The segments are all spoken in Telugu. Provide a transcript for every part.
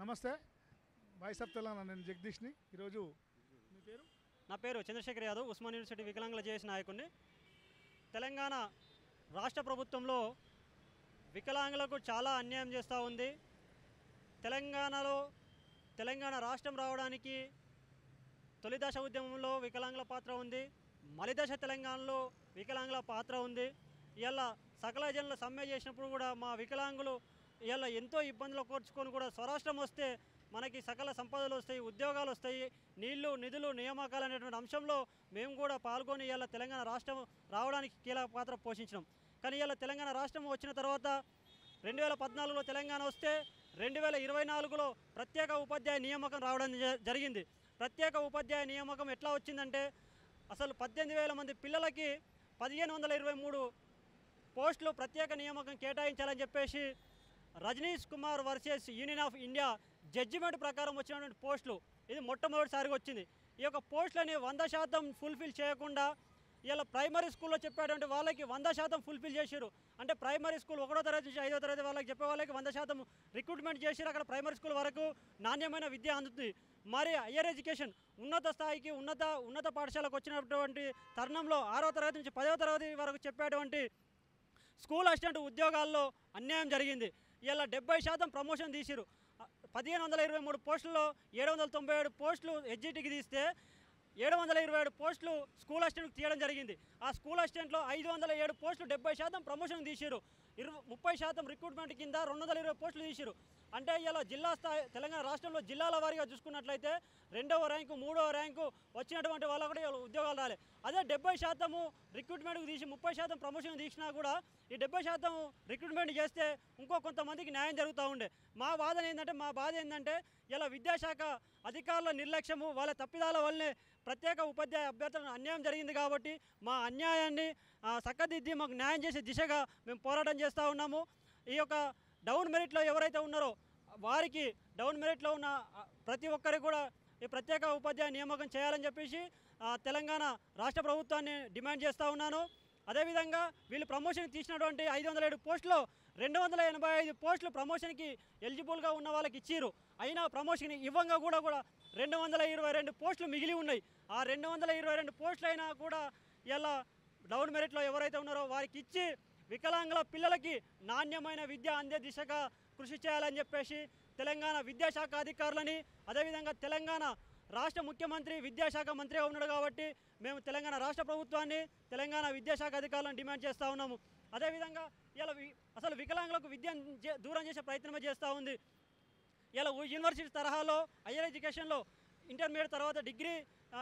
నమస్తే. Voice of Telangana. నేను జగదీష్ని. ఈరోజు మీ పేరు? నా పేరు చంద్రశేఖర్ యాదవ్, ఉస్మాన్ యూనివర్సిటీ వికలాంగుల జేఏసీ నాయకుడిని. తెలంగాణ రాష్ట్ర ప్రభుత్వంలో వికలాంగులకు చాలా అన్యాయం చేస్తూ ఉంది. తెలంగాణ రాష్ట్రం రావడానికి తొలి దశ ఉద్యమంలో వికలాంగుల పాత్ర ఉంది, మలి దశ తెలంగాణలో వికలాంగుల పాత్ర ఉంది. ఇలా సకల జనుల సమ్మె చేసినప్పుడు కూడా మా వికలాంగులు ఇలా ఎంతో ఇబ్బందులు కోర్చుకొని కూడా స్వరాష్ట్రం వస్తే మనకి సకల సంపదలు వస్తాయి, ఉద్యోగాలు వస్తాయి, నీళ్లు నిధులు నియామకాలు అనేటువంటి అంశంలో మేము కూడా పాల్గొని ఇలా తెలంగాణ రాష్ట్రం రావడానికి కీలక పాత్ర పోషించినాం. కానీ ఇలా తెలంగాణ రాష్ట్రం వచ్చిన తర్వాత 2014లో తెలంగాణ వస్తే 2024లో ప్రత్యేక ఉపాధ్యాయ నియామకం రావడం జరిగింది. ప్రత్యేక ఉపాధ్యాయ నియామకం ఎట్లా వచ్చిందంటే అసలు 18,000 మంది పిల్లలకి 1,523 పోస్టులు ప్రత్యేక నియామకం కేటాయించాలని చెప్పేసి Rajneesh Kumar versus Union of India judgment ప్రకారం వచ్చినటువంటి పోస్టులు ఇది మొట్టమొదటిసారిగా వచ్చింది. ఈ యొక్క పోస్టులని 100% ఫుల్ఫిల్ చేయకుండా ఇలా ప్రైమరీ స్కూల్లో చెప్పేటువంటి వాళ్ళకి 100% ఫుల్ఫిల్ చేశారు. అంటే ప్రైమరీ స్కూల్ 1వ తరగతి నుంచి 5వ తరగతి వాళ్ళకి చెప్పే వాళ్ళకి 100% రిక్రూట్మెంట్ చేశారు. అక్కడ ప్రైమరీ స్కూల్ వరకు నాణ్యమైన విద్య అందుతుంది. మరి హయ్యర్ ఎడ్యుకేషన్ ఉన్నత స్థాయికి ఉన్నత పాఠశాలకు వచ్చినటువంటి తరుణంలో 6వ తరగతి నుంచి 10వ తరగతి వరకు చెప్పేటువంటి స్కూల్ అసిస్టెంట్ ఉద్యోగాల్లో అన్యాయం జరిగింది. ఇలా 70% ప్రమోషన్ తీసిరు. 1,523 పోస్టుల్లో 797 పోస్టులు హెచ్జిటికి తీస్తే 727 పోస్టులు స్కూల్ అసిస్టెంట్కి తీయడం జరిగింది. ఆ స్కూల్ అసిస్టెంట్లో 507 పోస్టులు 70% ప్రమోషన్ తీసిరు. 30% రిక్రూట్మెంట్ కింద 220 పోస్టులు తీసిరు. అంటే ఇలా జిల్లా స్థాయి తెలంగాణ రాష్ట్రంలో జిల్లాల వారీగా చూసుకున్నట్లయితే 2వ ర్యాంకు 3వ ర్యాంకు వచ్చినటువంటి వాళ్ళకు కూడా ఉద్యోగాలు రాలే. అదే 70% రిక్రూట్మెంట్కి తీసి 30% ప్రమోషన్ తీసినా కూడా ఈ 70% రిక్రూట్మెంట్ చేస్తే ఇంకో కొంతమందికి న్యాయం జరుగుతూ ఉండే. మా బాధ ఏంటంటే ఇలా విద్యాశాఖ అధికారుల నిర్లక్ష్యము వాళ్ళ తప్పిదాల వల్లనే ప్రత్యేక ఉపాధ్యాయ అభ్యర్థులకు అన్యాయం జరిగింది. కాబట్టి మా అన్యాయాన్ని చక్కదిద్ది మాకు న్యాయం చేసే దిశగా మేము పోరాటం చేస్తూ ఉన్నాము. ఈ యొక్క డౌన్ మెరిట్లో ఎవరైతే ఉన్నారో వారికి డౌన్ మెరిట్లో ఉన్న ప్రతి ఒక్కరికి కూడా ఈ ప్రత్యేక ఉపాధ్యాయ నియామకం చేయాలని చెప్పేసి తెలంగాణ రాష్ట్ర ప్రభుత్వాన్ని డిమాండ్ చేస్తూ ఉన్నాను. అదేవిధంగా వీళ్ళు ప్రమోషన్కి తీసినటువంటి 507 పోస్టులో 285 పోస్టులు ప్రమోషన్కి ఎలిజిబుల్గా ఉన్న వాళ్ళకి ఇచ్చిరు. అయినా ప్రమోషన్ ఇవ్వంగా కూడా 222 పోస్టులు మిగిలి ఉన్నాయి. ఆ 222 పోస్టులు అయినా కూడా ఇలా డౌన్ మెరిట్లో ఎవరైతే ఉన్నారో వారికి ఇచ్చి వికలాంగుల పిల్లలకి నాణ్యమైన విద్య అందే దిశగా కృషి చేయాలని చెప్పేసి తెలంగాణ విద్యాశాఖ అధికారులని, అదేవిధంగా తెలంగాణ రాష్ట్ర ముఖ్యమంత్రి విద్యాశాఖ మంత్రిగా ఉన్నాడు కాబట్టి మేము తెలంగాణ రాష్ట్ర ప్రభుత్వాన్ని తెలంగాణ విద్యాశాఖ అధికారులను డిమాండ్ చేస్తూ ఉన్నాము. అదేవిధంగా ఇలా అసలు వికలాంగులకు విద్యను దూరం చేసే ప్రయత్నమే చేస్తూ ఉంది. ఇలా యూనివర్సిటీ తరహాలో హయ్యర్ ఎడ్యుకేషన్లో ఇంటర్మీడియట్ తర్వాత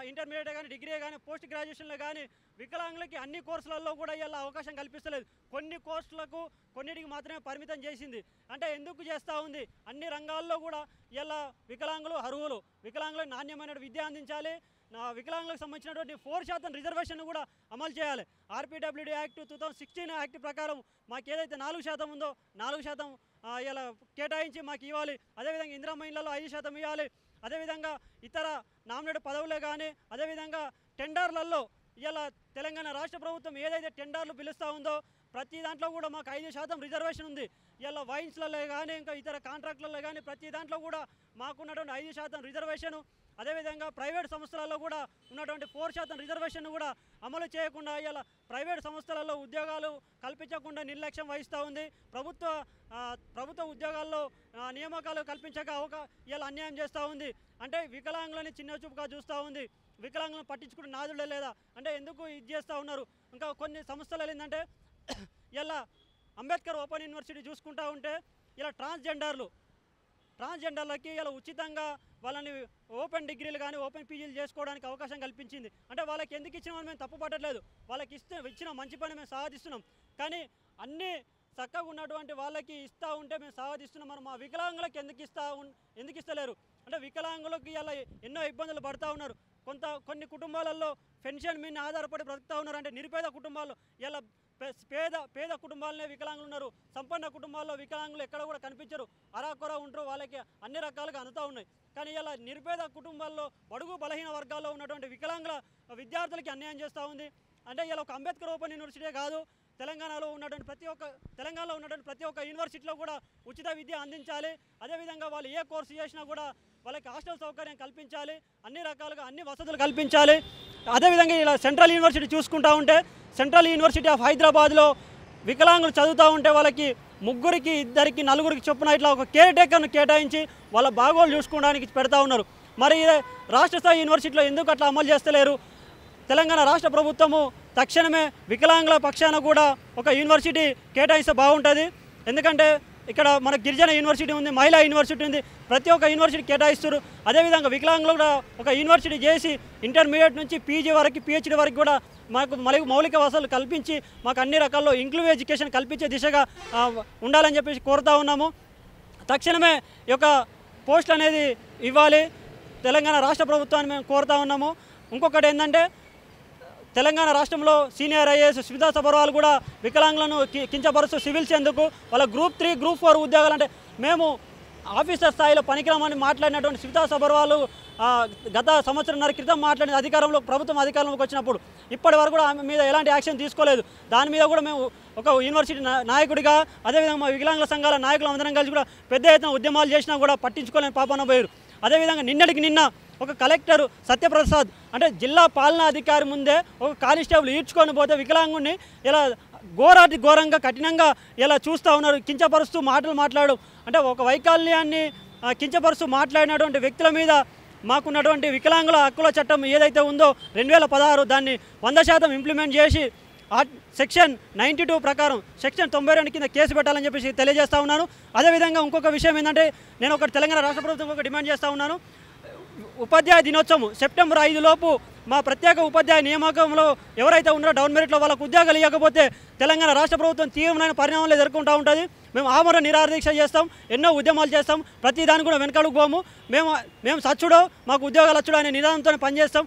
ఇంటర్మీడియట్ కానీ డిగ్రీ కానీ పోస్ట్ గ్రాడ్యుయేషన్లో కానీ వికలాంగులకి అన్ని కోర్సులలో కూడా ఇలా అవకాశం కల్పిస్తలేదు. కొన్ని కోర్సులకు కొన్నిటికి మాత్రమే పరిమితం చేసింది. అంటే ఎందుకు చేస్తూ ఉంది? అన్ని రంగాల్లో కూడా ఇలా వికలాంగులు అర్హులు, వికలాంగులకు నాణ్యమైన విద్య అందించాలి. వికలాంగులకు సంబంధించినటువంటి 4% రిజర్వేషన్ కూడా అమలు చేయాలి. ఆర్పిడబ్ల్యూడి యాక్ట్ 2016 యాక్ట్ ప్రకారం మాకు ఏదైతే 4% ఉందో 4% ఇలా కేటాయించి మాకు ఇవ్వాలి. అదేవిధంగా ఇందిరమ్మ ఇళ్లలో 5% ఇవ్వాలి. అదేవిధంగా ఇతర నామినేటెడ్ పదవులే కానీ అదేవిధంగా టెండర్లలో ఇలా తెలంగాణ రాష్ట్ర ప్రభుత్వం ఏదైతే టెండర్లు పిలుస్తూ ఉందో ప్రతి దాంట్లో కూడా మాకు 5% రిజర్వేషన్ ఉంది. ఇలా వైన్స్లలో కానీ ఇంకా ఇతర కాంట్రాక్టులలో కానీ ప్రతి దాంట్లో కూడా మాకున్నటువంటి 5% రిజర్వేషను, అదేవిధంగా ప్రైవేట్ సంస్థలలో కూడా ఉన్నటువంటి 4% రిజర్వేషన్ కూడా అమలు చేయకుండా ఇలా ప్రైవేట్ సంస్థలలో ఉద్యోగాలు కల్పించకుండా నిర్లక్ష్యం వహిస్తూ ఉంది. ప్రభుత్వ ఉద్యోగాల్లో నియామకాలు కల్పించక ఇలా అన్యాయం చేస్తూ ఉంది. అంటే వికలాంగులని చిన్న చూపుగా చూస్తూ ఉంది. వికలాంగులను పట్టించుకునే నాదులే లేదా అంటే ఎందుకు ఇది చేస్తూ ఉన్నారు? ఇంకా కొన్ని సంస్థలు ఏంటంటే ఇలా అంబేద్కర్ ఓపెన్ యూనివర్సిటీ చూసుకుంటూ ఉంటే ఇలా ట్రాన్స్జెండర్లకి ఇలా ఉచితంగా వాళ్ళని ఓపెన్ డిగ్రీలు కానీ ఓపెన్ పీజీలు చేసుకోవడానికి అవకాశం కల్పించింది. అంటే వాళ్ళకి ఎందుకు ఇచ్చినామని మేము తప్పు పట్టట్లేదు. వాళ్ళకి ఇచ్చిన మంచి పని మేము సాధిస్తున్నాం. కానీ అన్నీ చక్కగా ఉన్నటువంటి వాళ్ళకి ఇస్తూ ఉంటే మేము సాధిస్తున్నాం. మరి మా వికలాంగులకు ఎందుకు ఇస్తలేరు? అంటే వికలాంగులకు ఇలా ఎన్నో ఇబ్బందులు పడుతూ ఉన్నారు. కొన్ని కుటుంబాలలో పెన్షన్ మీద ఆధారపడి బ్రతుకుతూ ఉన్నారు. అంటే నిరుపేద కుటుంబాల్లో ఇలా పేద కుటుంబాలనే వికలాంగులు ఉన్నారు. సంపన్న కుటుంబాల్లో వికలాంగులు ఎక్కడ కూడా కనిపించరు, అరాకొర ఉంటారు, వాళ్ళకి అన్ని రకాలుగా అందుతూ ఉన్నాయి. కానీ ఇలా నిరుపేద కుటుంబాల్లో బడుగు బలహీన వర్గాల్లో ఉన్నటువంటి వికలాంగుల విద్యార్థులకి అన్యాయం చేస్తూ ఉంది. అంటే ఇలా ఒక అంబేద్కర్ ఓపెన్ యూనివర్సిటీ కాదు, తెలంగాణలో ఉన్నటువంటి ప్రతి ఒక్క యూనివర్సిటీలో కూడా ఉచిత విద్య అందించాలి. అదేవిధంగా వాళ్ళు ఏ కోర్సు చేసినా కూడా వాళ్ళకి హాస్టల్ సౌకర్యం కల్పించాలి, అన్ని రకాలుగా అన్ని వసతులు కల్పించాలి. అదేవిధంగా ఇలా సెంట్రల్ యూనివర్సిటీ చూసుకుంటూ ఉంటే సెంట్రల్ యూనివర్సిటీ ఆఫ్ హైదరాబాద్లో వికలాంగులు చదువుతూ ఉంటే వాళ్ళకి 3, 2, 4 చొప్పున ఇట్లా ఒక కేర్ టేకర్ను కేటాయించి వాళ్ళ బాగోలు చూసుకోవడానికి పెడతా ఉన్నారు. మరి రాష్ట్ర స్థాయి యూనివర్సిటీలో ఎందుకు అట్లా అమలు చేస్తలేరు? తెలంగాణ రాష్ట్ర ప్రభుత్వము తక్షణమే వికలాంగుల పక్షాన కూడా ఒక యూనివర్సిటీ కేటాయిస్తే బాగుంటుంది. ఎందుకంటే ఇక్కడ మన గిరిజన యూనివర్సిటీ ఉంది, మహిళా యూనివర్సిటీ ఉంది, ప్రతి ఒక్క యూనివర్సిటీ కేటాయిస్తారు. అదేవిధంగా వికలాంగులు కూడా ఒక యూనివర్సిటీ చేసి ఇంటర్మీడియట్ నుంచి పీజీ వరకు PhD వరకు కూడా మాకు మౌలిక వసతులు కల్పించి మాకు అన్ని రకాల్లో ఇంక్లూజివ్ ఎడ్యుకేషన్ కల్పించే దిశగా ఉండాలని చెప్పేసి కోరుతా ఉన్నాము. తక్షణమే ఈ యొక్క పోస్టులు అనేది ఇవ్వాలి తెలంగాణ రాష్ట్ర ప్రభుత్వాన్ని మేము కోరుతా ఉన్నాము. ఇంకొకటి ఏంటంటే తెలంగాణ రాష్ట్రంలో సీనియర్ IAS స్మితా సబర్వాల్ కూడా వికలాంగులను కించపరుస్తూ సివిల్స్ ఎందుకు వాళ్ళ Group 3, Group 4 ఉద్యోగాలు అంటే మేము ఆఫీసర్ స్థాయిలో పనికిరామని మాట్లాడినటువంటి స్మితా సబర్వాల్ గత సంవత్సరంన్నర క్రితం మాట్లాడిన ప్రభుత్వం అధికారంలోకి వచ్చినప్పుడు ఇప్పటి వరకు కూడా ఆమె మీద ఎలాంటి యాక్షన్ తీసుకోలేదు. దాని మీద కూడా మేము ఒక యూనివర్సిటీ నాయకుడిగా అదేవిధంగా మా వికలాంగుల సంఘాల నాయకులు అందరం కలిసి కూడా పెద్ద ఎత్తున ఉద్యమాలు చేసినా కూడా పట్టించుకోలేని పాపన పోయారు. అదేవిధంగా నిన్న ఒక కలెక్టర్ సత్యప్రసాద్ అంటే జిల్లా పాలనా అధికారి ముందే ఒక కానిస్టేబుల్ ఈడ్చుకొని పోతే వికలాంగుని ఇలా ఘోరంగా కఠినంగా ఇలా చూస్తూ ఉన్నారు, కించపరుస్తూ మాట్లాడు అంటే ఒక వైకల్యాన్ని కించపరుస్తూ మాట్లాడినటువంటి వ్యక్తుల మీద మాకున్నటువంటి వికలాంగుల హక్కుల చట్టం ఏదైతే ఉందో 2016 దాన్ని 100% ఇంప్లిమెంట్ చేసి సెక్షన్ 92 ప్రకారం సెక్షన్ 92 కింద కేసు పెట్టాలని చెప్పేసి తెలియజేస్తా ఉన్నాను. అదేవిధంగా ఇంకొక విషయం ఏంటంటే నేను ఒక తెలంగాణ రాష్ట్ర ప్రభుత్వం ఒక డిమాండ్ చేస్తూ ఉన్నాను. ఉపాధ్యాయ దినోత్సవం సెప్టెంబర్ 5 లోపు మా ప్రత్యేక ఉపాధ్యాయ నియామకంలో ఎవరైతే ఉన్నారో డౌన్ మెరిట్లో వాళ్ళకు ఉద్యోగాలు ఇవ్వకపోతే తెలంగాణ రాష్ట్ర ప్రభుత్వం తీవ్రమైన పరిణామాలు ఎదుర్కొంటూ ఉంటుంది. మేము ఆమరణ నిరాదీక్ష చేస్తాం, ఎన్నో ఉద్యమాలు చేస్తాం, ప్రతి దానికి కూడా వెనకడుగు పోము. మేము సచ్చుడో మాకు ఉద్యోగాలు వచ్చుడో అనే నిదానంతో పనిచేస్తాం.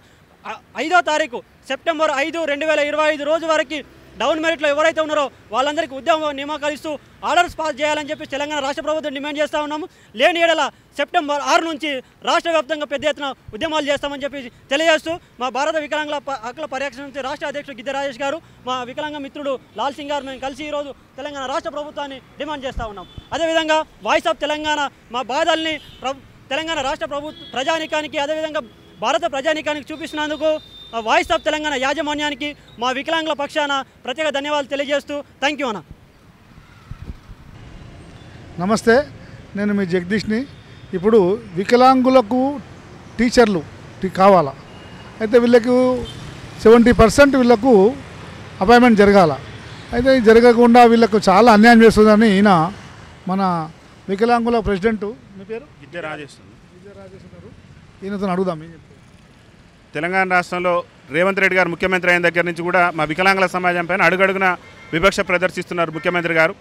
5వ తారీఖు సెప్టెంబర్ 5, 2025 రోజు వరకు డౌన్ మెరిట్లో ఎవరైతే ఉన్నారో వాళ్ళందరికీ ఉద్యోగ నియామకాలు ఇస్తూ ఆర్డర్స్ పాస్ చేయాలని చెప్పి తెలంగాణ రాష్ట్ర ప్రభుత్వం డిమాండ్ చేస్తూ ఉన్నాము. లేని ఏడల సెప్టెంబర్ 6 నుంచి రాష్ట్ర వ్యాప్తంగా పెద్ద ఎత్తున ఉద్యమాలు చేస్తామని చెప్పి తెలియజేస్తూ మా భారత వికలాంగుల హక్కుల పరిరక్షణ సమితి రాష్ట్ర అధ్యక్షుడు గిద్దె రాజేష్ గారు, మా వికలాంగ మిత్రుడు లాల్ సింగ్ గారు మేము కలిసి ఈరోజు తెలంగాణ రాష్ట్ర ప్రభుత్వాన్ని డిమాండ్ చేస్తూ ఉన్నాం. అదేవిధంగా వాయిస్ ఆఫ్ తెలంగాణ మా బాధల్ని తెలంగాణ రాష్ట్ర ప్రజానీకానికి అదేవిధంగా భారత ప్రజానీకానికి చూపిస్తున్నందుకు వాయిస్ ఆఫ్ తెలంగాణ యాజమాన్యానికి మా వికలాంగుల పక్షాన ప్రత్యేక ధన్యవాదాలు తెలియజేస్తూ థ్యాంక్ యూ అన్న. నమస్తే, నేను మీ జగదీష్ని. ఇప్పుడు వికలాంగులకు టీచర్లు కావాలా, అయితే వీళ్ళకు 70% వీళ్ళకు అపాయింట్మెంట్ జరగాల. అయితే జరగకుండా వీళ్ళకు చాలా అన్యాయం చేస్తుందని ఈయన మన వికలాంగుల ప్రెసిడెంట్, మీ పేరు? గిద్దె రాజేష్ గారు, ఈయనతో అడుగుదాం. ఏం చెప్తారు? తెలంగాణ రాష్ట్రంలో రేవంత్ రెడ్డి గారు ముఖ్యమంత్రి అయిన దగ్గర నుంచి కూడా మా వికలాంగుల సమాజం పైన అడుగడుగున వివక్ష ప్రదర్శిస్తున్నారు ముఖ్యమంత్రి గారు.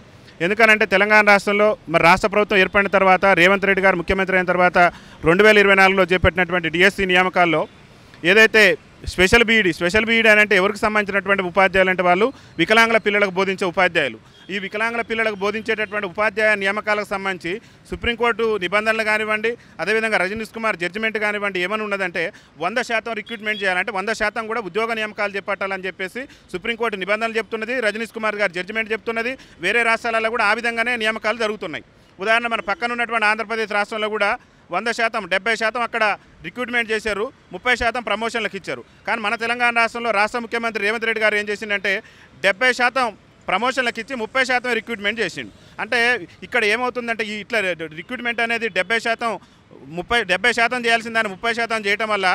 ఎందుకనంటే తెలంగాణ రాష్ట్రంలో మరి రాష్ట్ర ప్రభుత్వం ఏర్పడిన తర్వాత రేవంత్ రెడ్డి గారు ముఖ్యమంత్రి అయిన తర్వాత 2024లో చేపట్టినటువంటి DSC నియామకాల్లో ఏదైతే స్పెషల్ బీఈడీ అని అంటే ఎవరికి సంబంధించినటువంటి ఉపాధ్యాయులు అంటే వాళ్ళు వికలాంగుల పిల్లలకు బోధించే ఉపాధ్యాయులు. ఈ వికలాంగుల పిల్లలకు బోధించేటటువంటి ఉపాధ్యాయ నియామకాలకు సంబంధించి సుప్రీంకోర్టు నిబంధనలు కానివ్వండి, అదేవిధంగా రజనీష్ కుమార్ జడ్జిమెంట్ కానివ్వండి ఏమని ఉన్నదంటే 100% రిక్రూట్మెంట్ చేయాలంటే 100% కూడా ఉద్యోగ నియామకాలు చేపట్టాలని చెప్పేసి సుప్రీంకోర్టు నిబంధనలు చెప్తున్నది, రజనీష్ కుమార్ గారు జడ్జిమెంట్ చెప్తున్నది. వేరే రాష్ట్రాలలో కూడా ఆ విధంగానే నియామకాలు జరుగుతున్నాయి. ఉదాహరణ మన పక్కన ఉన్నటువంటి ఆంధ్రప్రదేశ్ రాష్ట్రంలో కూడా 100%, 70% అక్కడ రిక్రూట్మెంట్ చేశారు, 30% ప్రమోషన్లకు ఇచ్చారు. కానీ మన తెలంగాణ రాష్ట్రంలో రాష్ట్ర ముఖ్యమంత్రి రేవంత్ రెడ్డి గారు ఏం చేసిందంటే 70% ప్రమోషన్లకు ఇచ్చి 30% రిక్రూట్మెంట్ చేసిండు. అంటే ఇక్కడ ఏమవుతుందంటే ఈ ఇట్లా రిక్రూట్మెంట్ అనేది 70% చేయాల్సిందని 30% చేయటం వల్ల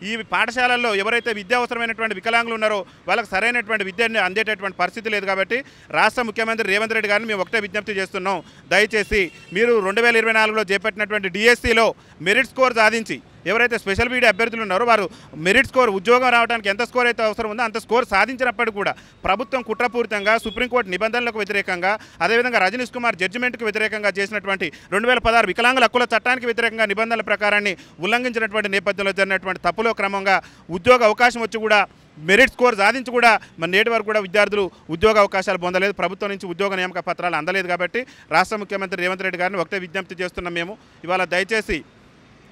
ఈ పాఠశాలల్లో ఎవరైతే విద్య అవసరమైనటువంటి వికలాంగులు ఉన్నారో వాళ్ళకి సరైనటువంటి విద్యని అందేటటువంటి పరిస్థితి లేదు. కాబట్టి రాష్ట్ర ముఖ్యమంత్రి రేవంత్ రెడ్డి గారిని మేము ఒకటే విజ్ఞప్తి చేస్తున్నాం, దయచేసి మీరు 2024లో చేపట్టినటువంటి DSCలో మెరిట్ స్కోర్ సాధించి ఎవరైతే స్పెషల్ బీఈడీ అభ్యర్థులు ఉన్నారో వారు మెరిట్ స్కోర్ ఉద్యోగం రావడానికి ఎంత స్కోర్ అయితే అవసరం ఉందో అంత స్కోర్ సాధించినప్పటికీ కూడా ప్రభుత్వం కుట్రపూరితంగా సుప్రీంకోర్టు నిబంధనలకు వ్యతిరేకంగా అదేవిధంగా రజనీష్ కుమార్ జడ్జిమెంట్కు వ్యతిరేకంగా చేసినటువంటి 2016 వికలాంగుల హక్కుల చట్టానికి వ్యతిరేకంగా నిబంధనల ప్రకారాన్ని ఉల్లంఘించినటువంటి నేపథ్యంలో జరిగినటువంటి తప్పులో క్రమంగా ఉద్యోగ అవకాశం వచ్చి కూడా మెరిట్ స్కోర్ సాధించి కూడా మన నేటి వరకు కూడా విద్యార్థులు ఉద్యోగ అవకాశాలు పొందలేదు, ప్రభుత్వం నుంచి ఉద్యోగ నియామక పత్రాలు అందలేదు. కాబట్టి రాష్ట్ర ముఖ్యమంత్రి రేవంత్ రెడ్డి గారిని ఒకటే విజ్ఞప్తి చేస్తున్నాం మేము ఇవాళ, దయచేసి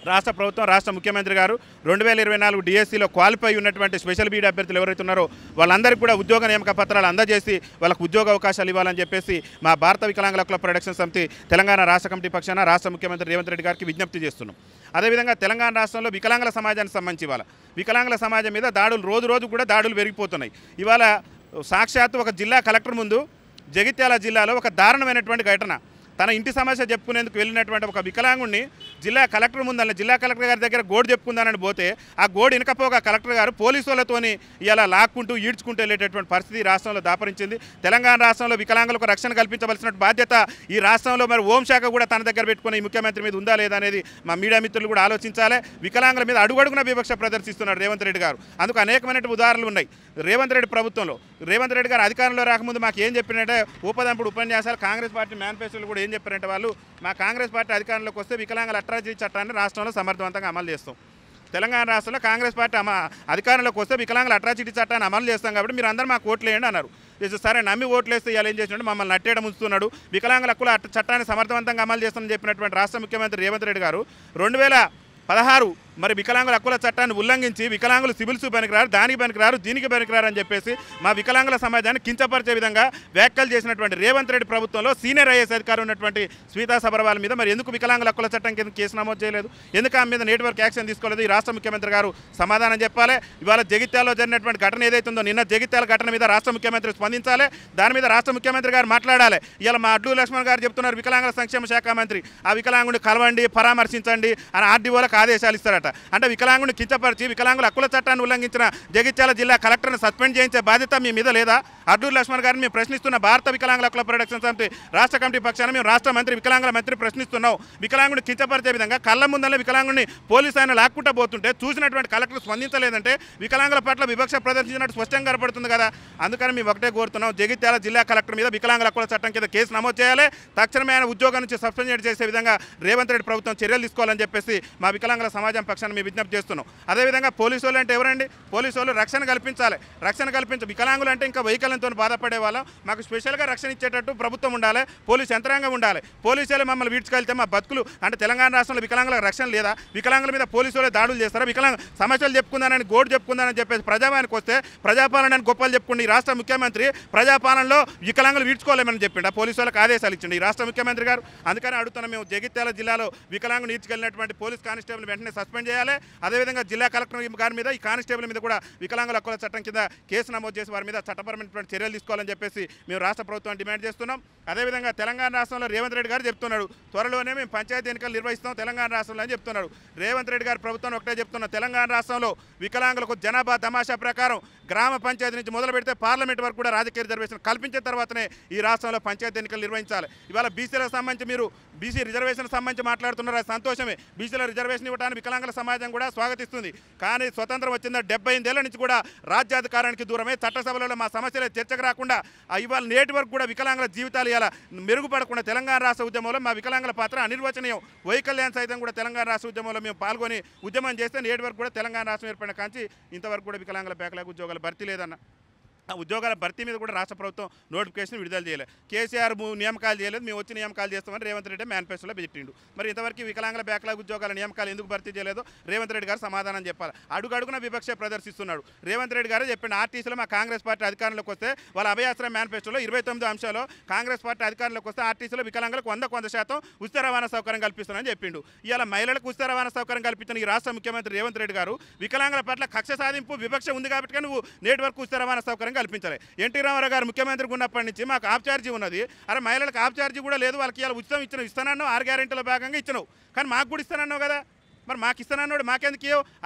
రాష్ట్ర ప్రభుత్వం రాష్ట్ర ముఖ్యమంత్రి గారు 2024 డిఎస్సిలో క్వాలిఫై ఉన్నటువంటి స్పెషల్ బీడీ అభ్యర్థులు ఎవరైతే ఉన్నారో వాళ్ళందరికీ కూడా ఉద్యోగ నియామక పత్రాలు అందజేసి వాళ్ళకు ఉద్యోగ అవకాశాలు ఇవ్వాలని చెప్పేసి మా భారత వికలాంగుల హక్కుల ప్రొటెక్షన్ సమితి తెలంగాణ రాష్ట్ర కమిటీ పక్షాన రాష్ట్ర ముఖ్యమంత్రి రేవంత్ రెడ్డి గారికి విజ్ఞప్తి చేస్తున్నాం. అదేవిధంగా తెలంగాణ రాష్ట్రంలో వికలాంగుల సమాజానికి సంబంధించి ఇవాళ వికలాంగుల సమాజం మీద దాడులు రోజు కూడా దాడులు పెరిగిపోతున్నాయి. ఇవాళ సాక్షాత్తు ఒక జిల్లా కలెక్టర్ ముందు జగిత్యాల జిల్లాలో ఒక దారుణమైనటువంటి ఘటన. తన ఇంటి సమస్య చెప్పుకునేందుకు వెళ్ళినటువంటి ఒక వికలాంగుడిని జిల్లా కలెక్టర్ ముందన్న జిల్లా కలెక్టర్ గారి దగ్గర గోడు చెప్పుకుందానని పోతే ఆ గోడు వెనకపోగా కలెక్టర్ గారు పోలీసు వాళ్ళతోని ఇలా లాక్కుంటూ ఈడ్చుకుంటూ వెళ్ళేటటువంటి పరిస్థితి రాష్ట్రంలో దాపరించింది. తెలంగాణ రాష్ట్రంలో వికలాంగులకు రక్షణ కల్పించవలసిన బాధ్యత ఈ రాష్ట్రంలో మరి హోంశాఖ కూడా తన దగ్గర పెట్టుకుని ముఖ్యమంత్రి మీద ఉందా లేదా అనేది మా మీడియా మిత్రులు కూడా ఆలోచించాలి. వికలాంగుల మీద అడుగడుగున వివక్ష ప్రదర్శిస్తున్నాడు రేవంత్ రెడ్డి గారు. అందుకు అనేకమైన ఉదాహరణలు ఉన్నాయి. రేవంత్ రెడ్డి ప్రభుత్వంలో రేవంత్ రెడ్డి గారు అధికారంలో రాకముందు మాకు ఏం చెప్పినట్టే ఉపదంపుడు ఉపన్యాసాలు కాంగ్రెస్ పార్టీ మేనిఫెస్టోలు కూడా ఏం చెప్పారంటే వాళ్ళు మా కాంగ్రెస్ పార్టీ అధికారంలోకి వస్తే వికలాంగుల అట్రాసిటీ చట్టాన్ని రాష్ట్రంలో సమర్థవంతంగా అమలు చేస్తాం. తెలంగాణ రాష్ట్రంలో కాంగ్రెస్ పార్టీ అధికారంలోకి వస్తే వికలాంగుల అట్రాసిటీ చట్టాన్ని అమలు చేస్తాం కాబట్టి మీరు అందరూ మాకు ఓట్లు వేయండి అన్నారు. సరే నమ్మి ఓట్లు వేస్తే ఇవాళ ఏం చేసినాడు మమ్మల్ని నట్టేయడం ఉంచుతున్నాడు. వికలాంగుల హక్కుల చట్టాన్ని సమర్థవంతంగా అమలు చేస్తామని చెప్పినటువంటి రాష్ట్ర ముఖ్యమంత్రి రేవంత్ రెడ్డి గారు 2016 మరి వికలాంగుల హక్కుల చట్టాన్ని ఉల్లంఘించి వికలాంగులు సివిల్స్ పనికిరారు, దానికి పనికిరారు, దీనికి పనికిరారు అని చెప్పేసి మా వికలాంగుల సమాజాన్ని కించపరిచే విధంగా వ్యాఖ్యలు చేసినటువంటి రేవంత్ రెడ్డి ప్రభుత్వంలో సీనియర్ ఐఏఎస్ అధికారి ఉన్నటువంటి శ్వేతా సబర్వాల్ మీద మరి ఎందుకు వికలాంగుల హక్కుల చట్టం కింద కేసు నమోదు చేయలేదు? ఎందుకు ఆమె మీద నెట్వర్క్ యాక్షన్ తీసుకోలేదు? ఈ రాష్ట్ర ముఖ్యమంత్రి గారు సమాధానం చెప్పాలి. ఇవాళ జగిత్యాలలో జరిగినటువంటి ఘటన ఏదైతుందో నిన్న జగిత్యాల ఘటన మీద రాష్ట్ర ముఖ్యమంత్రి స్పందించాలి. దాని మీద రాష్ట్ర ముఖ్యమంత్రి గారు మాట్లాడాలి. ఇలా మా అడ్లూరు లక్ష్మణ్ గారు చెప్తున్నారు వికలాంగుల సంక్షేమ శాఖ మంత్రి ఆ వికలాంగుని కలవండి, పరామర్శించండి అని ఆర్డీఓలకు ఆదేశాలు ఇస్తారట. అంటే వికలాంగుని కించపరిచి వికలాంగుల హక్కుల చట్టాన్ని ఉల్లంఘించిన జగిత్యాల జిల్లా కలెక్టర్ను సస్పెండ్ చేయించే బాధ్యత మీ మీద లేదా? అడ్లూరు లక్ష్మణ్ గారిని మేము ప్రశ్నిస్తున్న భారత వికలాంగుల హక్కుల ప్రొటెక్షన్ సమితి రాష్ట్ర కమిటీ పక్షాన మేము రాష్ట్ర మంత్రి వికలాంగుల మంత్రి ప్రశ్నిస్తున్నాం. వికలాంగుని కించపరిచే విధంగా కళ్ళ ముందల్ల వికలాంగుని పోలీసు ఆయన లాక్కుంటా పోతుంటే చూసినటువంటి కలెక్టర్ స్పందించలేదంటే వికలాంగుల పట్ల వివక్ష ప్రదర్శించినట్టు స్పష్టంగా కనపడుతుంది కదా. అందుకని మేము ఒకటే కోరుతున్నాం, జగిత్యాల జిల్లా కలెక్టర్ మీద వికలాంగుల హక్కుల చట్టం కింద కేసు నమోదు చేయాలి. తక్షణమే ఆయన ఉద్యోగం నుంచి సస్పెండ్ చేసే విధంగా రేవంత్ రెడ్డి ప్రభుత్వం చర్యలు తీసుకోవాలని చెప్పేసి మా వికలాంగుల సమాజం పక్షాన్ని మేము విజ్ఞప్తి చేస్తున్నాం. అదేవిధంగా పోలీసు వాళ్ళు అంటే ఎవరండి? పోలీసు వాళ్ళు రక్షణ కల్పించాలి. వికలాంగులు అంటే ఇంకా వైకల్యంతో బాధపడే వాళ్ళం మాకు స్పెషల్గా రక్షణ ఇచ్చేటట్టు ప్రభుత్వం ఉండాలి, పోలీసు యంత్రాంగం ఉండాలి. పోలీసులు మమ్మల్ని వీడ్చుకెళ్తే మా బతుకులు అంటే తెలంగాణ రాష్ట్రంలో వికలాంగులకు రక్షణ లేదా? వికలాంగుల మీద పోలీసు వాళ్ళు దాడులు చేస్తారా? వికలాంగ సమస్యలు చెప్పుకుందానని గోడు చెప్పుకుందానని చెప్పేసి ప్రజాపాలనకు వస్తే ప్రజాపాలనని గొప్పలు చెప్పుకుంటే ఈ రాష్ట్ర ముఖ్యమంత్రి ప్రజాపాలనలో వికలాంగులు వీడ్చుకోలేమని చెప్పిండు. పోలీసు వాళ్ళకి ఆదేశాలు ఇచ్చిండు ఈ రాష్ట్ర ముఖ్యమంత్రి గారు. అందుకని అడుగుతున్నాం మేము, జగిత్యాల జిల్లాలో వికలాంగులు ఈడ్చుకెళ్ళినటువంటి పోలీస్ కానిస్టేబుల్ వెంటనే సస్పెండ్ చేయాలి. అదేవిధంగా జిల్లా కలెక్టర్ గారి మీద ఈ కానిస్టేబుల్ మీద కూడా వికలాంగుల హక్కుల చట్టం కింద కేసు నమోదు చేసి వారి మీద చట్టపరమైనటువంటి చర్యలు తీసుకోవాలని చెప్పేసి మేము రాష్ట్ర ప్రభుత్వాన్ని డిమాండ్ చేస్తున్నాం. అదేవిధంగా తెలంగాణ రాష్ట్రంలో రేవంత్ రెడ్డి గారు చెప్తున్నాడు త్వరలోనే మేము పంచాయతీ ఎన్నికలు నిర్వహిస్తాం తెలంగాణ రాష్ట్రంలో అని చెప్తున్నాడు. రేవంత్ రెడ్డి గారి ప్రభుత్వం ఒకటే చెప్తున్నాం, తెలంగాణ రాష్ట్రంలో వికలాంగులకు జనాభా తమాషా ప్రకారం గ్రామ పంచాయతీ నుంచి మొదలు పెడితే పార్లమెంట్ వరకు కూడా రాజకీయ రిజర్వేషన్ కల్పించిన తర్వాతనే ఈ రాష్ట్రంలో పంచాయతీ ఎన్నికలు నిర్వహించాలి. ఇవాళ బీసీలకు సంబంధించి మీరు బీసీ రిజర్వేషన్ సంబంధించి మాట్లాడుతున్నారు, అది సంతోషమే. బీసీల రిజర్వేషన్ ఇవ్వడానికి వికలాంగుల సమాజం కూడా స్వాగతిస్తుంది. కానీ స్వతంత్రం వచ్చిన 78 ఏళ్ల నుంచి కూడా రాజ్యాధికారానికి దూరమే, చట్టసభలలో మా సమస్యలే చర్చకు రాకుండా ఇవాళ నేటి వరకు కూడా వికలాంగుల జీవితాలు ఇలా మెరుగుపడకుండా తెలంగాణ రాష్ట్ర ఉద్యమంలో మా వికలాంగుల పాత్ర అనిర్వచనీయం. వైకల్యాన్ని సైతం కూడా తెలంగాణ రాష్ట్ర ఉద్యమంలో మేము పాల్గొని ఉద్యమం చేస్తే నేటి వరకు కూడా తెలంగాణ రాష్ట్రం ఏర్పడిన కాంచి ఇంతవరకు కూడా వికలాంగుల బ్యాక్లాగ్ ఉద్యోగాలు భర్తీ లేదన్న. ఆ ఉద్యోగాల భర్తీ మీద కూడా రాష్ట్ర ప్రభుత్వం నోటిఫికేషన్ విడుదల చేయలేదు. కేసీఆర్ నియామకాలు చేయలేదు, మేము వచ్చి నియామకాలు చేస్తామని రేవంత్ రెడ్డి మేనిఫెస్టోలో పెట్టిండు. మరి ఇంతవరకు వికలాంగుల బ్యాక్లాగ్ ఉద్యోగాల నియామకాలు ఎందుకు భర్తీ చేయలేదో రేవంత్ రెడ్డి గారు సమాధానం చెప్పాలి. అడుగడుగున వివక్ష ప్రదర్శిస్తున్నాడు. రేవంత్ రెడ్డి గారు చెప్పిన ఆర్టీసీలో మా కాంగ్రెస్ పార్టీ అధికారంలోకి వస్తే వాళ్ళ అభయాశ్రయ మేనిఫెస్టోలో 29 అంశాలు కాంగ్రెస్ పార్టీ అధికారంలోకి వస్తే ఆర్టీసీలో వికలాంగులకు 100% ఉచిత రవాణా సౌకర్యం కల్పిస్తున్నారని చెప్పిండు. ఇవాళ మహిళలకు ఉచిత రవాణా సౌకర్యం కల్పించిన ఈ రాష్ట్ర ముఖ్యమంత్రి రేవంత్ రెడ్డి గారు వికలాంగుల పట్ల కక్ష సాధింపు వివక్ష ఉంది కాబట్టి నువ్వు నేటి వరకు ఉచిత రవాణా సౌకర్యం కల్పించలే. ఎన్టీ రామారావు గారు ముఖ్యమంత్రికి ఉన్నప్పటి నుంచి మాకు ఆఫ్ ఛార్జీ ఉన్నది, అరే మహిళలకు ఆఫ్ ఛార్జీ కూడా లేదు, వాళ్ళకి ఇలా ఉచితం ఇస్తానన్నావు, 6 గ్యారెంటీల భాగంగా ఇచ్చినావు, కానీ మాకు కూడా ఇస్తానన్నావు కదా. మరి మాకు ఇస్తానన్నాడు, మాకెందుకు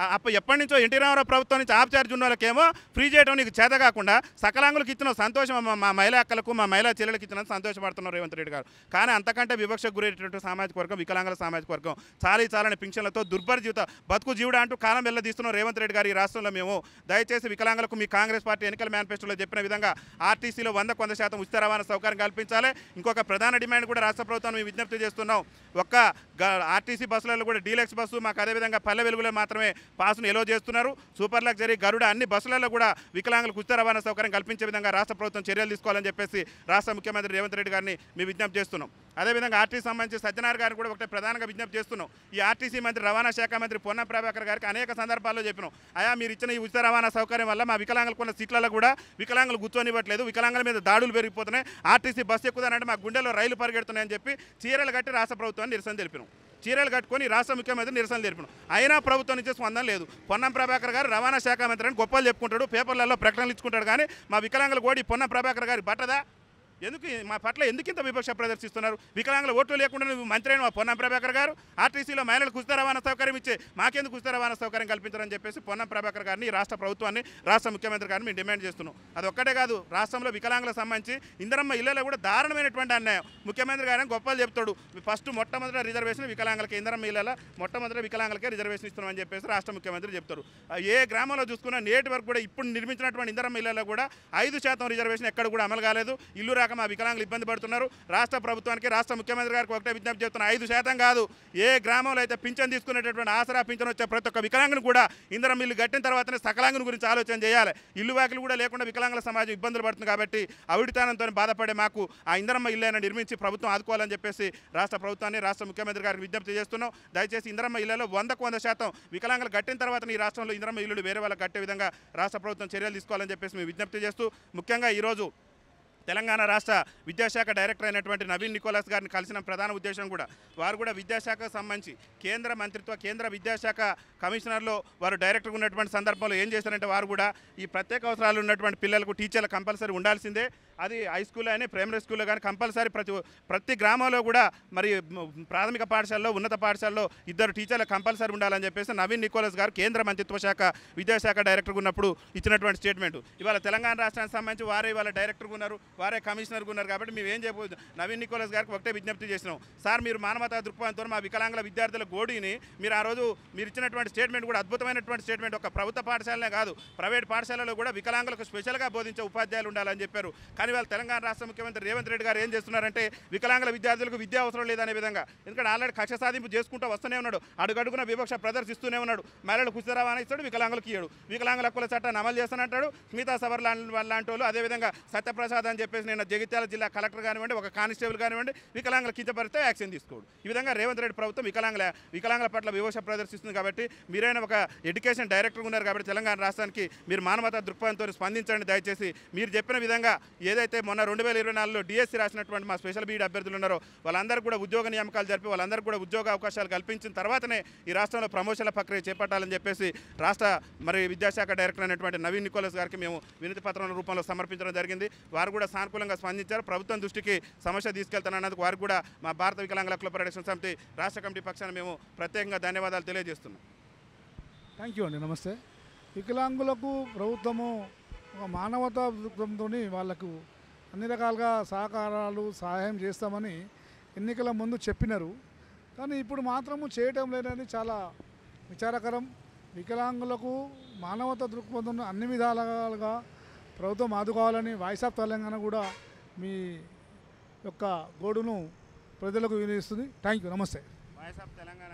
ఎప్పటి నుంచో ఎన్టీ రామారావు ప్రభుత్వం నుంచి ఆఫ్ ఛార్జ్ ఉన్న వాళ్ళకేమో ఫ్రీ చేయడం నీకు చేత కాకుండా సకలాంగులకు ఇచ్చిన సంతోషం మా మహిళా అక్కలకు మా మహిళా చెల్లెలకు ఇచ్చిన సంతోషపడుతున్నారు రేవంత్ రెడ్డి గారు. కానీ అంతకంటే వివక్షకు గురైనటువంటి సామాజిక వర్గం వికలాంగుల సామాజిక వర్గం చాలని పింఛన్లతో దుర్భర జీవిత బతుకు జీవుడా అంటూ కాలం వెళ్ళదీస్తున్నారు రేవంత్ రెడ్డి గారు ఈ రాష్ట్రంలో. మేము దయచేసి వికలాంగులకు మీ కాంగ్రెస్ పార్టీ ఎన్నికల మేనిఫెస్టోలో చెప్పిన విధంగా ఆర్టీసీలో 100% ఉచిత రవాణా సౌకర్యం కల్పించాలి. ఇంకొక ప్రధాన డిమాండ్ కూడా రాష్ట్ర ప్రభుత్వాన్ని మేము విజ్ఞప్తి చేస్తున్నాం, ఒక్క ఆర్టీసీ బస్సులలో కూడా డీలక్స్ బస్సు మా మాకు అదేవిధంగా పల్లె వెలుగులో మాత్రమే పాసును ఎలో చేస్తున్నారు. సూపర్ లగ్జరీ గరుడ అన్ని బస్సులలో కూడా వికలాంగులకు ఉచిత రవాణా సౌకర్యం కల్పించే విధంగా రాష్ట్ర ప్రభుత్వం చర్యలు తీసుకోవాలని చెప్పేసి రాష్ట్ర ముఖ్యమంత్రి రేవంత్ రెడ్డి గారిని మేము విజ్ఞప్తి చేస్తున్నాం. అదేవిధంగా ఆర్టీసీ సంబంధించి సత్యనారాయణ గారిని కూడా ఒకటే ప్రధానంగా విజ్ఞప్తి చేస్తున్నాం. ఈ ఆర్టీసీ మంత్రి రవాణా శాఖ మంత్రి పొన్నం ప్రభాకర్ గారికి అనేక సందర్భాల్లో చెప్పినాం, అయా మీరు ఇచ్చిన ఈ ఉచిత రవాణా సౌకర్యం వల్ల మా వికలాంగులకు ఉన్న సీట్లలో కూడా వికలాంగులు కూర్చొనివ్వట్లేదు, వికలాంగుల మీద దాడులు పెరిగిపోతున్నాయి, ఆర్టీసీ బస్సు ఎక్కుదానంటే మా గుండెలో రైలు పరిగెడుతున్నాయని చెప్పి చీరలు కట్టి రాష్ట్ర ప్రభుత్వాన్ని నిరసన తెలిపినాం. చీరలు కట్టుకొని రాష్ట్ర ముఖ్యమంత్రి నిరసన తెలిపినాం. అయినా ప్రభుత్వం నుంచి స్పందన లేదు. పొన్నం ప్రభాకర్ గారు రవాణా శాఖ మంత్రి అని గొప్పలు చెప్పుకుంటాడు, పేపర్లలో ప్రకటనలు ఇచ్చుకుంటాడు, కానీ మా వికలాంగుల కోడి పొన్నం ప్రభాకర్ గారి బట్టదా? ఎందుకు మా పట్ల ఎందుకు ఇంత వివక్ష ప్రదర్శిస్తున్నారు? వికలాంగుల ఓట్లు లేకుండా నువ్వు మంత్రి అయిన పొన్నం ప్రభాకర్ గారు ఆర్టీసీలో మహిళలకు ఉచిత రవాణా సౌకర్యం ఇచ్చే మాకెందుకు ఉచిత రవాణా సౌకర్యం కల్పించారని చెప్పేసి పొన్నం ప్రభాకర్ గారిని రాష్ట్ర ప్రభుత్వాన్ని రాష్ట్ర ముఖ్యమంత్రి గారిని మేము డిమాండ్ చేస్తున్నాం. అది ఒక్కటే కాదు, రాష్ట్రంలో వికలాంగులకు సంబంధించి ఇందిరమ్మ ఇళ్లలో కూడా దారుణమైనటువంటి అన్యాయం. ముఖ్యమంత్రి గారిని గొప్పలు చెప్తాడు, ఫస్ట్ మొట్టమొదటి రిజర్వేషన్ వికలాంగులకి, ఇందిరమ్మ ఇళ్లలో మొట్టమొదటి వికలాంగులకే రిజర్వేషన్ ఇస్తున్నామని చెప్పేసి రాష్ట్ర ముఖ్యమంత్రి చెప్తారు. ఏ గ్రామంలో చూసుకున్నా నేటి వరకు కూడా ఇప్పుడు నిర్మించినటువంటి ఇందిరమ్మ ఇళ్లలో కూడా 5% రిజర్వేషన్ ఎక్కడ కూడా అమలు కాలేదు. ఇల్లు రాక మా వికలాంగులు ఇబ్బంది పడుతున్నారు. రాష్ట్ర ప్రభుత్వానికి రాష్ట్ర ముఖ్యమంత్రి గారికి ఒకటే విజ్ఞప్తి చేస్తున్నా, 5% కాదు, ఏ గ్రామంలో అయితే పింఛన్ తీసుకునేటటువంటి ఆసరా పింఛన్ వచ్చే ప్రతి ఒక్క వికలాంగుని కూడా ఇందిరమ్మ ఇల్లు కట్టిన తర్వాతనే సకలాంగుని గురించి ఆలోచన చేయాలి. ఇల్లు వాకిలు కూడా లేకుండా వికలాంగుల సమాజం ఇబ్బందులు పడుతుంది కాబట్టి అవిడితానంతో బాధపడే మాకు ఆ ఇందిరమ్మ ఇల్లు నిర్మించి ప్రభుత్వం ఆదుకోవాలని చెప్పేసి రాష్ట్ర ప్రభుత్వాన్ని రాష్ట్ర ముఖ్యమంత్రి గారికి విజ్ఞప్తి చేస్తున్నాం. దయచేసి ఇందిరమ్మ ఇళ్లలో 100% వికలాంగులు కట్టిన తర్వాత ఈ రాష్ట్రంలో ఇందిరమ్మ ఇల్లు వేరే వాళ్ళకి కట్టే విధంగా రాష్ట్ర ప్రభుత్వం చర్యలు తీసుకోవాలని చెప్పేసి మేము విజ్ఞప్తి చేస్తూ, ముఖ్యంగా ఈరోజు తెలంగాణ రాష్ట్ర విద్యాశాఖ డైరెక్టర్ అయినటువంటి నవీన్ నికోలస్ గారిని కలిసిన ప్రధాన ఉద్దేశం కూడా, వారు కూడా విద్యాశాఖకు సంబంధించి కేంద్ర విద్యాశాఖ కమిషనర్లో వారు డైరెక్టర్గా ఉన్నటువంటి సందర్భంలో ఏం చేశారంటే, వారు కూడా ఈ ప్రత్యేక అవసరాలు ఉన్నటువంటి పిల్లలకు టీచర్లు కంపల్సరీ ఉండాల్సిందే, అది హై స్కూల్ కానీ ప్రైమరీ స్కూల్లో కానీ కంపల్సరీ ప్రతి గ్రామంలో కూడా మరి ప్రాథమిక పాఠశాలలో ఉన్నత పాఠశాలలో 2 టీచర్లు కంపల్సరీ ఉండాలని చెప్పేసి నవీన్ నికోలస్ గారు కేంద్ర మంత్రిత్వ శాఖ విద్యాశాఖ డైరెక్టర్గా ఉన్నప్పుడు ఇచ్చినటువంటి స్టేట్మెంట్. ఇవాళ తెలంగాణ రాష్ట్రానికి సంబంధించి వారే ఇవాళ డైరెక్టర్గా ఉన్నారు, వారే కమిషనర్గా ఉన్నారు. కాబట్టి మేము ఏం చేయబోదు, నవీన్ నికోలస్ గారికి ఒకటే విజ్ఞప్తి చేసినాం, సార్ మీరు మానవతా దృక్పథంతో మా వికలాంగుల విద్యార్థుల గోడిని మీరు ఆ రోజు మీరు ఇచ్చినటువంటి స్టేట్మెంట్ కూడా అద్భుతమైనటువంటి స్టేట్మెంట్. ఒక ప్రభుత్వ పాఠశాలనే కాదు, ప్రైవేట్ పాఠశాలలో కూడా వికలాంగులకు స్పెషల్గా బోధించే ఉపాధ్యాయులు ఉండాలని చెప్పారు. కానీ వాళ్ళు తెలంగాణ రాష్ట్ర ముఖ్యమంత్రి రేవంత్ రెడ్డి గారు ఏం చేస్తున్నారంటే, వికలాంగుల విద్యార్థులకు విద్యా అవసరం లేదనే విధంగా, ఎందుకంటే ఆల్రెడీ కక్ష సాధింపు చేసుకుంటూ వస్తూనే ఉన్నాడు, అడుగడుగున వివక్ష ప్రదర్శిస్తూనే ఉన్నాడు. మహిళలకు ఉచిత రవాణా ఇస్తాడు, వికలాంగులకు ఇయ్యడు. వికలాంగుల హక్కుల చట్టాన్ని అమలు చేస్తానంటాడు. స్మితా సబర్ లాంటి వాళ్ళు, అదేవిధంగా సత్యప్రసాద్ అని చెప్పేసి నేను జగిత్యాల జిల్లా కలెక్టర్ కానివ్వండి, ఒక కానిస్టేబుల్ కానివ్వండి, వికలాంగుల కించపరిస్తే యాక్షన్ తీసుకోడు. ఈ విధంగా రేవంత్ రెడ్డి ప్రభుత్వం వికలాంగుల పట్ల వివక్ష ప్రదర్శిస్తుంది. కాబట్టి మీరైనా ఒక ఎడ్యుకేషన్ డైరెక్టర్ ఉన్నారు కాబట్టి తెలంగాణ రాష్ట్రానికి మీరు మానవతా దృక్పథంతో స్పందించండి. దయచేసి మీరు చెప్పిన విధంగా ఏదైతే మొన్న 2024లో డిఎస్సి రాసినటువంటి మా స్పెషల్ బీఈడి అభ్యర్థులు ఉన్నారో వాళ్ళందరూ కూడా ఉద్యోగ నియామకాలు జరిపి వాళ్ళందరూ కూడా ఉద్యోగ అవకాశాలు కల్పించిన తర్వాతనే ఈ రాష్ట్రంలో ప్రమోషన్ల ప్రక్రియ చేపట్టాలని చెప్పేసి రాష్ట్ర విద్యాశాఖ డైరెక్టర్ అయినటువంటి నవీన్ నికోలస్ గారికి మేము వినతి పత్రం రూపంలో సమర్పించడం జరిగింది. వారు కూడా సానుకూలంగా స్పందించారు. ప్రభుత్వం దృష్టికి సమస్య తీసుకెళ్తానన్నందుకు వారికి కూడా మా భారత వికలాంగుల హక్కుల పరిరక్షణ సమితి రాష్ట్ర కమిటీ పక్షాన మేము ప్రత్యేకంగా ధన్యవాదాలు తెలియజేస్తున్నాం. థ్యాంక్ యూ అండి. నమస్తే. వికలాంగులకు ప్రభుత్వము ఒక మానవతా దృక్పథంతో వాళ్ళకు అన్ని రకాలుగా సహాయం చేస్తామని ఎన్నికల ముందు చెప్పినారు. కానీ ఇప్పుడు మాత్రము చేయటం లేదని చాలా విచారకరం. వికలాంగులకు మానవతా దృక్పథం అన్ని విధాలుగా ప్రభుత్వం ఆదుకోవాలని వాయిస్ ఆఫ్ తెలంగాణ కూడా మీ యొక్క గోడును ప్రజలకు వినిపిస్తుంది. Thank you. నమస్తే. Voice of Telangana